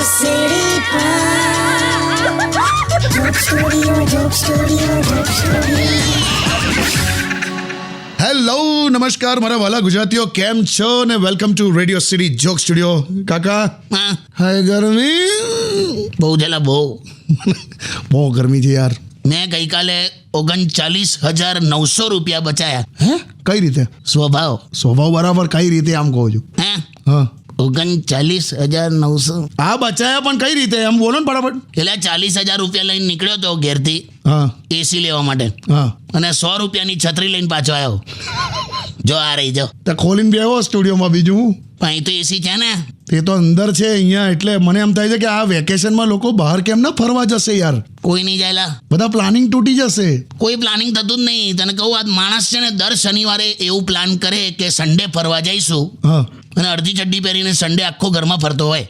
City Joke Studio. Hello નમસ્કાર મારા વાલા ગુજરાતીઓ, કેમ છો ને welcome to radio city joke studio. કાકા હાય, ગરમી બહુ જેલા બહુ બહુ ગરમી છે યાર. મેં ગઈકાલે 39,900 રૂપિયા બચાયા. હે, કઈ રીતે? સ્વભાવ બરાબર, કઈ રીતે આમ કહું છું? હે, હા, 39,900 આ બચાયા પણ કઈ રીતે એમ બોલો ને ફટાફટ. એટલે 40,000 રૂપિયા લઈને નીકળ્યો તો ઘેરથી હા એસી લેવા માટે, હા, અને 100 રૂપિયાની છત્રી લઈને પાછો આવ્યો. જો આ રહી જો, તો ખોલીને બેહો સ્ટુડિયોમાં. બીજું હું, પણ અહીં તો એસી છે ને. તે તો અંદર છે અહીંયા. એટલે મને એમ થાય છે કે આ વેકેશનમાં લોકો બહાર કેમ ના ફરવા જશે યાર? કોઈ નહીં જાયલા, બધા પ્લાનિંગ તૂટી જશે. કોઈ પ્લાનિંગ થતું જ નહીં. તને કહું, આ માણસ છે ને દર શનિવારે એવું પ્લાન કરે કે સન્ડે ફરવા જઈશું, હા, અને અડધી ચડ્ડી પહેરીને સન્ડે આખો ઘરમાં ફરતો હોય.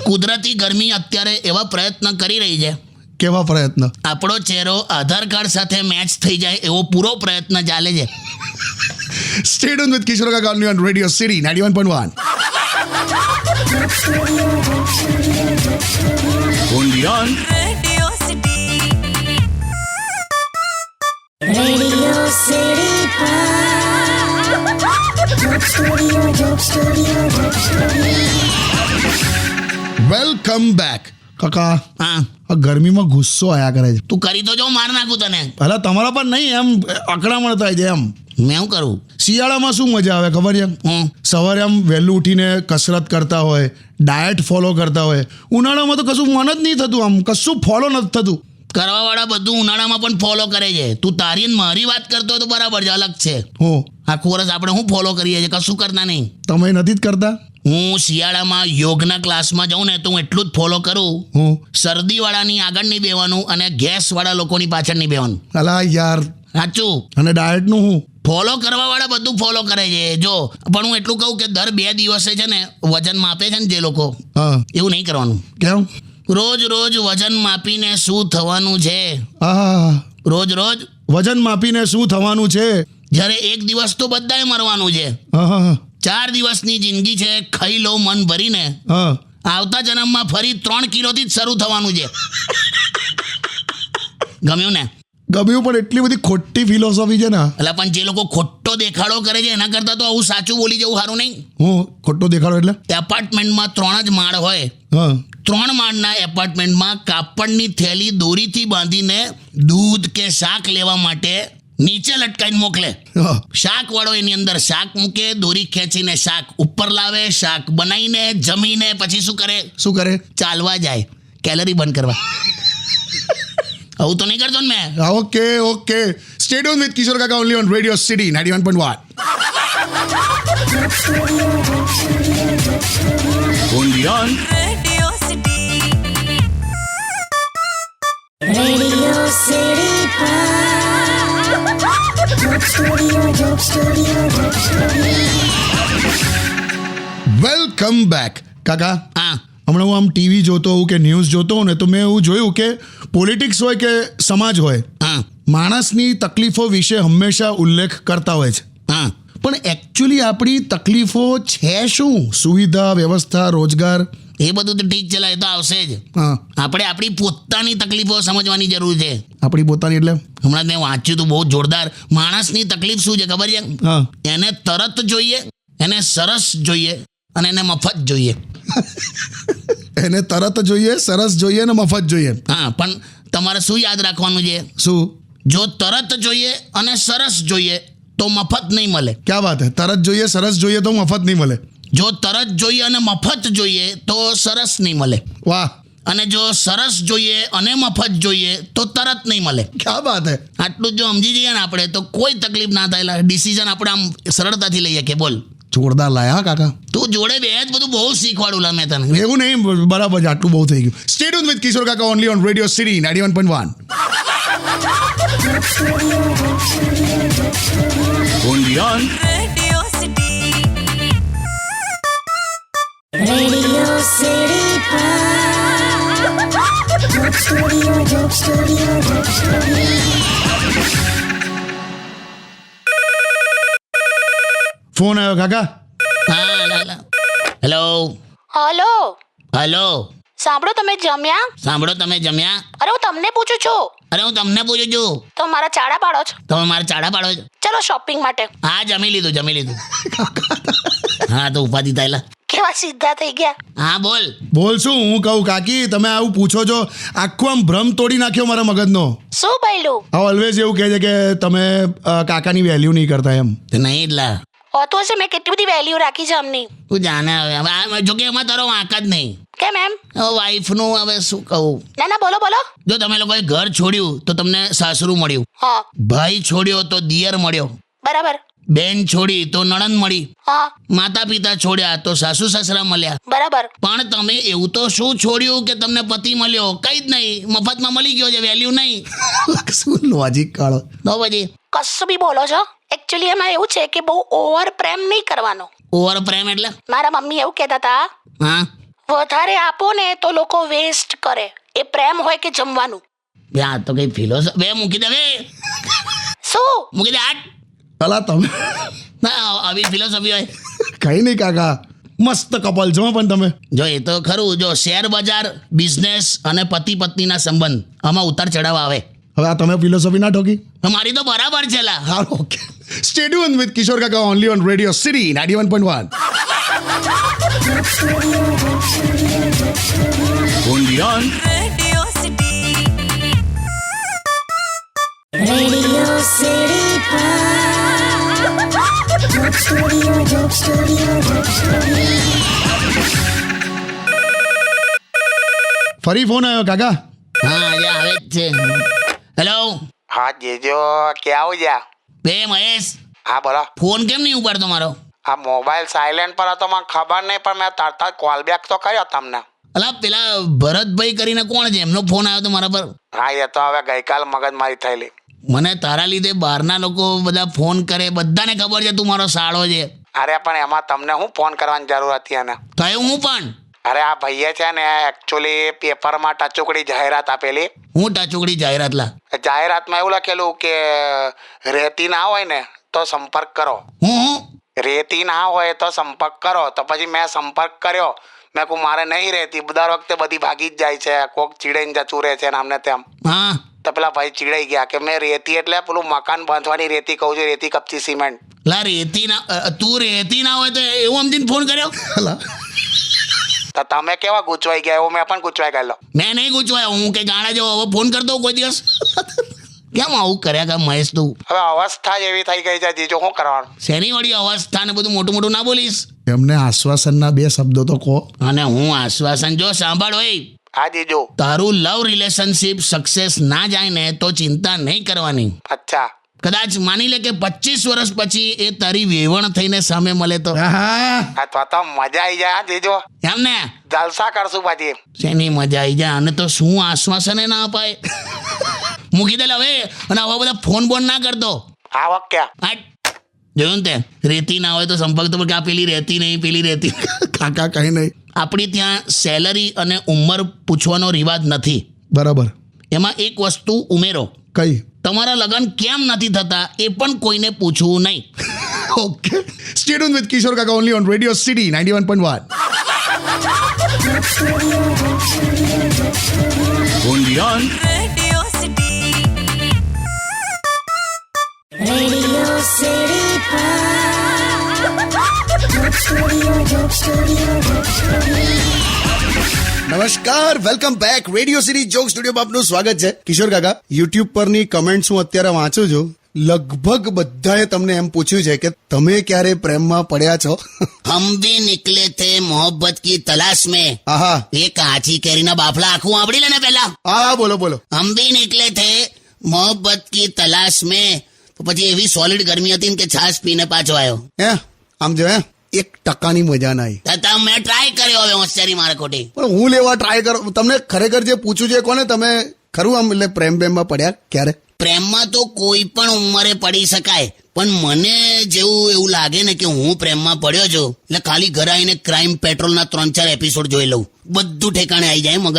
કુદરતી ગરમી અત્યારે એવા પ્રયત્ન કરી રહી છે. કેવા પ્રયત્ન? આપણો ચહેરો આધાર કાર્ડ સાથે મેચ થઈ જાય એવો પૂરો પ્રયત્ન ચાલે છે. Stay tuned with Kishore Kaka only on Radio City 91.1. Only on Radio City Joke Studio. Welcome back. કાકા, હા, આ ગરમીમાં ગુસ્સો આયા કરે છે. તું કરી તો જો, માર નાખું તને. પહેલા તમારા પર નહીં, એમ અકળામણ થાય છે એમ. મેં શું કરું? શિયાળામાં શું મજા આવે ખબર છે? હું સવારે આમ વહેલું ઉઠીને કસરત કરતા હોય, ડાયટ ફોલો કરતા હોય. ઉનાળામાં તો કશું મન જ નહીં થતું, આમ કશું ફોલો નથી થતું. કરવાવાળા બધું ઉનાળામાં પણ ફોલો કરે છે. તું તારી ને મારી વાત કરતો હોય તો બરાબર છે, અલગ છે. હો, આખું વર્ષ આપણે શું ફોલો કરીએ છીએ? કશું કરતા નહીં. તમે નથી જ કરતા? હું શિયાળામાં યોગના ક્લાસમાં જાઉં ને તો હું એટલું જ ફોલો કરું. હું શરદીવાળાની આગળ નહીં બેવાનું અને ગેસવાળા લોકોની પાછળ નહીં બેવાનું. અલા યાર. સાચું. અને ડાયટનું હું? ફોલો કરવાવાળા બધું ફોલો કરે છે. જો પણ હું એટલું કહું કે દર 2 દિવસે છે ને વજન માપે છે ને જે લોકો, હા, એવું નહીં કરવાનું. કેમ? રોજ વજન માપીને શું થવાનું છે? હા, રોજ વજન માપીને શું થવાનું છે? જ્યારે એક દિવસ તો બધાએ મરવાનું છે. હા હા 4 દિવસની જિંદગી છે, ખાઈ લો મન ભરીને. હા. આવતા જન્મમાં ફરી 3 કિલોથી જ શરૂ થવાનું છે. ગમ્યું ને? ગમ્યું, પણ એટલી બધી ખોટી ફિલોસોફી છે ને. એટલે પણ જે લોકો ખોટો દેખાડો કરે છે એના કરતાં તો આવું સાચું બોલી જવું સારું નહીં? હું ખોટો દેખાડો એટલે? એપાર્ટમેન્ટમાં 3 જ માળ હોય, હા, 3 માળના એપાર્ટમેન્ટમાં કાપડની થેલી દોરીથી બાંધીને દૂધ કે શાક લેવા માટે નીચે લટકાઈને મોકલે. હા. શાક વાળો એની અંદર શાક મૂકે, દોરી ખેંચીને શાક ઉપર લાવે, શાક બનાવીને જમીને પછી શું કરે? ચાલવા જાય, કેલરી બંધ કરવા. આવું તો નહીં કરતો ને મેં. Okay. Stay tuned with Kishore Kaka only on Radio City 91.1. Only on Radio City Joke Studio. Welcome back. કાકા, હા, હમણાં હું આમ ટીવી જોતો હોઉં કે ન્યૂઝ જોતો હોઉં ને તો મેં એવું જોયું કે પોલિટિક્સ હોય કે સમાજ હોય, હા, માણસની તકલીફો વિશે હંમેશા ઉલ્લેખ કરતા હોય છે. હા. પણ એકચ્યુઅલી આપણી તકલીફો છે શું? સુવિધા, વ્યવસ્થા, રોજગાર? એ બધું તો ઠીક છે, એ તો આવશે જ. હા, આપણે આપણી પોતાની તકલીફો સમજવાની જરૂર છે. આપણી પોતાની એટલે? હમણાં મેં વાંચ્યું હતું બહુ જોરદાર. માણસની તકલીફ શું છે ખબર છે? હા. એને તરત જોઈએ, એને સરસ જોઈએ, અને એને મફત જોઈએ. એને તરત જોઈએ, સરસ જોઈએ ને મફત જોઈએ. હા, પણ તમારે શું યાદ રાખવાનું છે? શું? જો તરત જોઈએ અને સરસ જોઈએ તો મફત નહીં મળે. ક્યાં વાત હે? તરત જોઈએ, સરસ જોઈએ તો મફત નહીં મળે? જો તરત જોઈએ અને મફત જોઈએ તો સરસ નહીં મળે. વાહ. અને જો સરસ જોઈએ અને મફત જોઈએ તો તરત નહીં મળે. ક્યાં વાત હે? આટલું જો સમજી જઈએ ને આપણે તો કોઈ તકલીફ ના થાય. ડિસિઝન આપણે આમ સરળતાથી લઈએ કે બોલ. જોરદાર લાયા કાકા. તું જોડે બે જ બધું બહુ શીખવાડું લા મેં તને. એવું નહીં, બરાબર છે, આટલું બહુ થઈ ગયું. Stay tuned with Kishore Kaka only on Radio City 91.1. Only on Radio City Joke Studio. Phone આવ્યો કાકા. હા, હેલો. હલો. હલો, સાંભળો, તમે જમ્યા? સાંભળો, તમે જમ્યા? અરે હું તમને પૂછું છું. અરે હું તમને પૂછું છું, તો મારા ચાડા પાડો છો? તમે મારા ચાડા પાડો છો? ચલો શોપિંગ માટે. હા, જમી લીધું. હા, તો ઉપાધિ થયેલા. કેવા સીધા થઈ ગયા. હા, બોલ. બોલ શું હું કહું કાકી, તમે આવું પૂછો છો, આખું આમ ભ્રમ તોડી નાખ્યો મારા મગજનો. શું બોલ્યું? આ ઓલવેઝ એવું કહે છે કે તમે કાકાની વેલ્યુ નહીં કરતા એમ. તો નહીં એટલા હોતું હશે, મેં કેટલી બધી વેલ્યુ રાખી છે અમની. તું જાણે હવે જો કે એમાં તારો વાંક જ નહીં. કેમ એમ? વાઈફનું હવે શું કહું. ના બોલો. જો તમે લોકોએ ઘર છોડ્યું તો તમને સાસરું મળ્યું, હા ભાઈ છોડ્યો તો દિયર મળ્યો, બરાબર. બેન છોડી તો નણંદ મળી, હા માતા પિતા છોડ્યા તો સાસુ સસરા મળ્યા. બરાબર. પણ તમે એવું તો શું છોડ્યું કે તમને પતિ મળ્યો? કઈ જ નહીં, મફતમાં મળી ગયો છે, વેલ્યુ નહીં. શું લોજિક કાઢો. તો પછી કશું બી બોલો છો. એકચ્યુઅલી એમાં એવું છે કે બહુ ઓવર પ્રેમ નહીં કરવાનો. ઓવર પ્રેમ એટલે? મારા મમ્મી એવું કહેતા હતા, હા, વધારે આપો ને તો લોકો વેસ્ટ કરે. એ પ્રેમ હોય કે જમવાનું. આ તો કઈ ફિલોસોફી બે મૂકી દે, બે શું મૂકી દે આટ. અલા તમે ના, આવી ફિલોસોફી હોય? કઈ નહીં કાકા, મસ્ત કપલ છો પણ તમે. જો એ તો ખરું. જો શેર બજાર, બિઝનેસ અને પતિ પત્નીના સંબંધ, આમાં ઉતાર ચઢાવ આવે. હવે આ તમે ફિલોસોફી ના ઠોકી. મારી તો બરાબર છે લા. હા, ઓકે. સ્ટે ટ્યુન વિથ કિશોર કાકા only on radio city 91.1. Only on Radio City. Radio City. Joke Studio. ફરી ફોન આવ્યો કાકા. હા, આજે આવે જ છે. હેલો. હા જીજો, ક્યાં આવું જા? બે મહેશ, હા બોલો. ફોન કેમ નહીં ઉપાડતો મારો? આ મોબાઈલ સાયલેન્ટ પર હતો, મને ખબર નહીં, પણ મેં તરત જ કોલ બેક તો કર્યો તમને. અલા, પેલા ભરતભાઈ કરીને કોણ છે, એમનો ફોન આવ્યો તો મારા પર. હા, એ તો હવે ગઈકાલ મગજમારી થયેલી. મને તારા લીધે બહારના લોકો બધા ફોન કરે, બધાને ખબર છે તું મારો સાળો છે. અરે પણ એમાં તમને હું ફોન કરવાની જરૂર હતી એને? થયું હું પણ? અરે આ ભાઈએ છે ને એકચ્યુઅલી પેપરમાં ટચુકડી જાહેરાત આપેલી. હું ટચુકડી જાહેરાત લા? જાહેરાતમાં એવું લખેલું કે રેતી ના હોય ને તો સંપર્ક કરો. હું રેતી ના હોય તો સંપર્ક કરો. તો પછી મેં સંપર્ક કર્યો. મેં કહું મારે નહીં રહેતી, દર વખતે બધી ભાગી જ જાય છે, કોક ચીડાઈને જતું રહે છે ને આમને તેમ. હા, તો પેલા ભાઈ ચીડાઈ ગયા કે મેં રેતી એટલે પેલું મકાન બાંધવાની રેતી કહું છું, રેતી કપચી સિમેન્ટ. લા રેતી ના, તું રેતી ના હોય તો એવું સમજીને ફોન કર્યો? તો તમે કેવા ગૂંચવાઈ ગયા? એવું મેં પણ ગૂંચવાઈ ગયેલો. મેં નહીં ગુચવાયો, હું કે ગાણા જેવો હવે ફોન કરતો કોઈ દિવસ. કેમ આવું કર્યા કર મહેશ તું? હવે અવસ્થા જ એવી થઈ ગઈ છે જીજો, શું કરવાનું? શેની વળી અવસ્થા ને બધું મોટું મોટું ના બોલીશ. એમને આશ્વાસનના બે શબ્દો તો કહો. અને હું આશ્વાસન, જો સાંભળ હોય, હા જીજો. તારું લવ રિલેશનશિપ સક્સેસ ના જાય ને તો ચિંતા નહીં કરવાની. અચ્છા. કદાચ માની લે કે 25 વર્ષ પછી એ તારી વેવણ થઈને સામે મળે તો? હા, તો મજા આવી જાય. હા જીજો, એમ ને? જલસા કરશું પછી. શેની મજા આવી જાય? અને તો શું આશ્વાસન ના અપાય. મૂકી દે હવે. અને આવા બધા ફોન બોન ના કરતો. હા ઓકે. જોયું ને તે, રેતી ના હોય તો સંપર્ક તો કે આ પેલી રહેતી નહીં, પેલી રહેતી. કાકા કઈ નહીં. આપણી ત્યાં સેલરી અને ઉંમર પૂછવાનો રિવાજ નથી. બરાબર. એમાં એક વસ્તુ ઉમેરો, કઈ? તમારા લગ્ન કેમ નથી થતા એ પણ કોઈને પૂછવું નહીં. ઓકે. સ્ટે ટ્યુન વિથ કિશોર કાકા only on radio city 91.1. Only on Radio City. Radio City. Joke Studio. નમસ્કાર, welcome back. Radio city joke studio આપનું સ્વાગત છે. કિશોર કાકા, યુટ્યુબ પરની કમેન્ટ્સ હું અત્યારે વાંચું છું. લગભગ બધાએ તમને એમ પૂછ્યું છે કે તમે ક્યારે પ્રેમમાં પડ્યા છો? હમ ભી નિકલે થે મોહબ્બત કી તલાશ મેં. આહા, એ કાચી કેરીના બાફલા આખું આવડી લે ને પેલા. હા, બોલો. હમ ભી નિકલે થે મોહબ્બત કી તલાશ મેં. તો પછી એવી સોલિડ ગરમી હતી ને કે છાશ પીને પાછો આવ્યો. આમ જો 1% મજા ના આવી. મેં ટ્રાય કર્યો, હવે હોશિયારી મારે ખોટી. પણ હું લેવા ટ્રાય કરો. તમને ખરેખર જે પૂછ્યું છે કોને તમે ખરું આમ એટલે પ્રેમમાં પડ્યા ક્યારે? પ્રેમમાં તો કોઈ પણ ઉંમરે પડી શકાય, પણ મને જેવું એવું લાગે ને કે હું પ્રેમમાં પડ્યો છું એટલે ખાલી ઘરે આવીને ક્રાઇમ પેટ્રોલના 3-4 એપિસોડ જોઈ લઉં, બધું ઠેકાણે આવી જાય મગજ.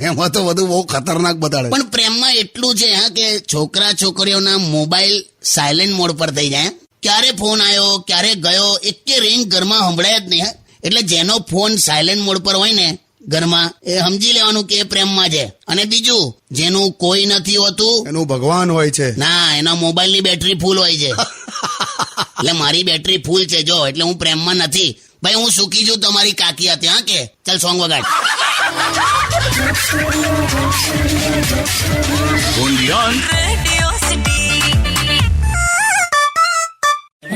એમાં તો બધું બહુ ખતરનાક બતાડે. પણ પ્રેમમાં એટલું છે હા કે છોકરા છોકરીઓના મોબાઈલ સાયલેન્ટ મોડ પર થઈ જાય. ક્યારે ફોન આવ્યો, ક્યારે ગયો, એકે રિંગ ઘરમાં સંભળાય જ નહીં. એટલે જેનો ફોન સાયલેન્ટ મોડ પર હોય ને ઘરમાં, એ સમજી લેવાનું કે એ પ્રેમમાં છે. અને બીજું, જેનું કોઈ નથી હોતું, એનું ભગવાન હોય છે. ના, એના મોબાઈલની બેટરી ફૂલ હોય છે. એટલે મારી બેટરી ફૂલ છે જો, એટલે હું પ્રેમમાં નથી. ભાઈ હું સુખી છું તમારી કાકી હતી. હા કે ચાલ સોંગ વગાડ.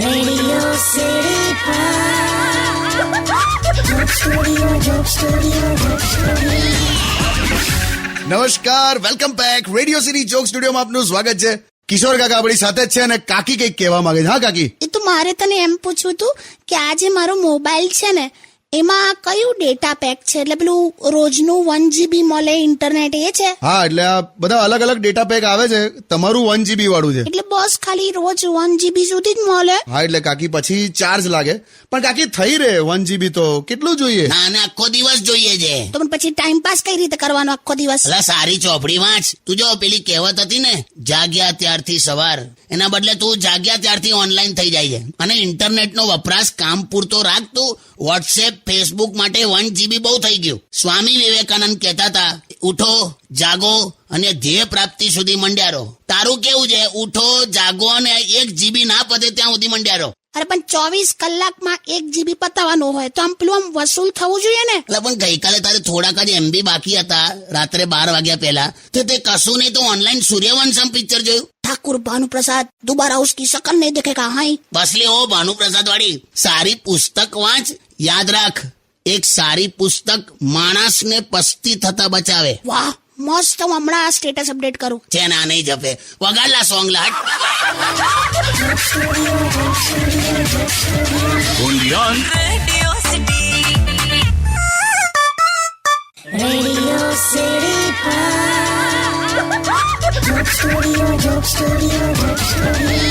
Radio City Joke Studio, Joke Studio, Joke Studio. નમસ્કાર, welcome back. Radio city joke સ્ટુડિયોમાં આપનું સ્વાગત છે. કિશોર કાકા આપણી સાથે જ છે અને કાકી કંઈક કહેવા માંગે છે. હા કાકી? એ તો મારે તને એમ પૂછવું હતું કે આ જે મારો મોબાઈલ છે ને એમાં કયું ડેટા પેક છે, એટલે પેલું રોજનું 1 GB મળે ઇન્ટરનેટ એ છે? હા, એટલે આ બધા અલગ અલગ ડેટા પેક આવે છે. તમારું 1 GB વાળું છે. એટલે બસ ખાલી રોજ 1 GB સુધી જ મળે? હા, એટલે કાકી પછી ચાર્જ લાગે, પણ કાકી થઈ રહે 1 GB તો કેટલું જોઈએ? ના ને આખો દિવસ જોઈએ છે. તો પણ પછી ટાઈમ પાસ કઈ રીતે કરવાનો આખો દિવસ? અલા સારી ચોપડી વાંચ. તું જો પેલી કહેવત હતી ને, જાગ્યા ત્યારથી સવાર, એના બદલે તું જાગ્યા ત્યારથી ઓનલાઈન થઈ જાય છે. અને ઇન્ટરનેટનો વપરાશ કામ પૂરતો રાખ. તું વોટ્સએપ, ફેસબુક માટે 1 GB બહુ થઈ ગયું. સ્વામી વિવેકાનંદ કહેતા હતા, ઉઠો, જાગો અને ધ્યેય પ્રાપ્તિ સુધી મંડ્યા રહો. તારું કેવું છે? ઉઠો, જાગો અને 1 GB ના પતે ત્યાં સુધી મંડ્યા રહો. અરે પણ 24 કલાકમાં 1 GB પતાવવાનું હોય તો આમ પેલું આમ વસૂલ થવું જોઈએ ને? એટલે પણ ગઈકાલે તારે થોડાક જ MB બાકી હતા રાત્રે 12 વાગ્યા પહેલા, તો તે કશું નહીં તો ઓનલાઈન સૂર્યવંશમ પિક્ચર જોયું. ઠાकुर भानुप्रसाद दोबारा उसकी शकल नहीं देखेगा. हाई બસલી ઓ ભાનુપ્રસાદ વાળી સારી પુસ્તક વાંચ. યાદ રાખ, એક સારી પુસ્તક માણસને પસ્તી થતા બચાવે. વાહ મસ્ત. હું હમણાં આ સ્ટેટસ અપડેટ કરું. છે ના નહીં જપે. વગાડલા સોંગ લાટ. Radio City Joke Studio, Joke Studio, Joke Studio.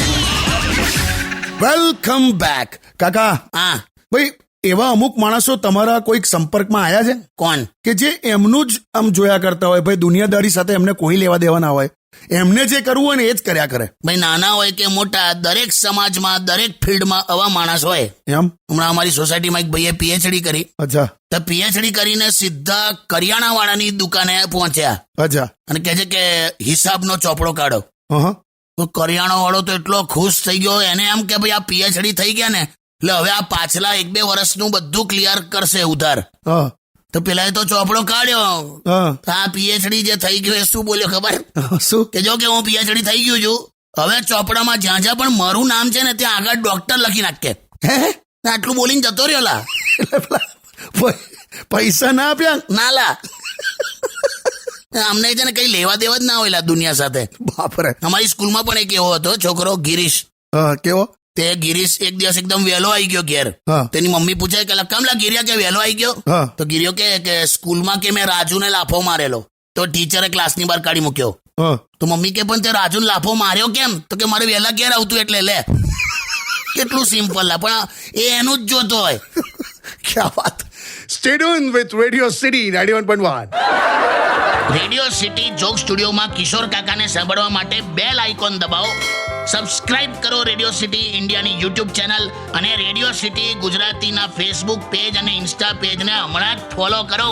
Welcome back. કાકા, હા, ભાઈ એવા અમુક માણસો તમારા કોઈક સંપર્કમાં આવ્યા છે કોણ? કે જે એમનું જ આમ જોયા કરતા હોય? ભાઈ દુનિયાદારી સાથે એમને કોઈ લેવા દેવા ના હોય, એમને જે કરવું હોય ને એ જ કર્યા કરે. ભાઈ નાના હોય કે મોટા, દરેક સમાજમાં, દરેક ફિલ્ડમાં આવા માણસ હોય. એમ? હમણાં અમારી સોસાયટીમાં એક ભાઈએ PhD કરી. અચ્છા તો PhD કરીને સીધા કરિયાણા વાળાની દુકાને પહોંચ્યા અચ્છા. અને કહે છે કે હિસાબનો ચોપડો કાઢો. હા. તો કરિયાણો વાળો તો એટલો ખુશ થઈ ગયો. એને એમ કે ભાઈ આ PhD થઈ ગયા ને, એટલે હવે આ પાછલા 1-2 વર્ષનું બધું ક્લિયર કરશે ઉધાર. હા. તો પેલા તો ચોપડો કાઢ્યો. હા. આ PhD જે થઈ ગયો એ શું બોલ્યો ખબર? શું? કે જો કે હું PhD થઈ ગયું છું, હવે ચોપડામાં જ્યાં જ્યાં પણ મારું નામ છે ને ત્યાં આગળ ડોક્ટર લખી નાખે. હે? આટલું બોલીને જતો રહ્યો લા. એટલે પેલા પૈસા ના આપ્યા? ના લા, અમને છે ને કઈ લેવા દેવા જ ના હોય લા દુનિયા સાથે. બાપરે. અમારી સ્કૂલમાં પણ એક એવો હતો છોકરો, ગિરીશ. હા. કેવો? તે ગિરીશ એક દિવસ એકદમ વહેલો આવી ગયો ઘેર. હા. તેની મમ્મી પૂછે કે કમલા ગિરિયા કે વહેલો આવી ગયો? હા. તો ગિરિયો કે સ્કૂલમાં કે મેં રાજુને લાફો મારેલો. તો ટીચરે ક્લાસની બહાર કાઢી મૂક્યો. હા. તો મમ્મી કે પણ તે રાજુને લાફો માર્યો કેમ? તો કે મારે વહેલા ઘેર આવતું એટલે. લે કેટલું સિમ્પલ લા, પણ એ એનું જ જોતો હોય. ક્યા વાત. Stay tune with radio city 91.1. Radio city joke સ્ટુડિયોમાં કિશોર કાકાને સાંભળવા માટે બેલ આઇકોન દબાવો. સબસ્ક્રાઇબ કરો રેડિયો સિટી ઇન્ડિયાની YouTube ચેનલ અને રેડિયો સિટી ગુજરાતીના ફેસબુક પેજ અને ઇન્સ્ટા પેજને હમણાં જ ફોલો કરો.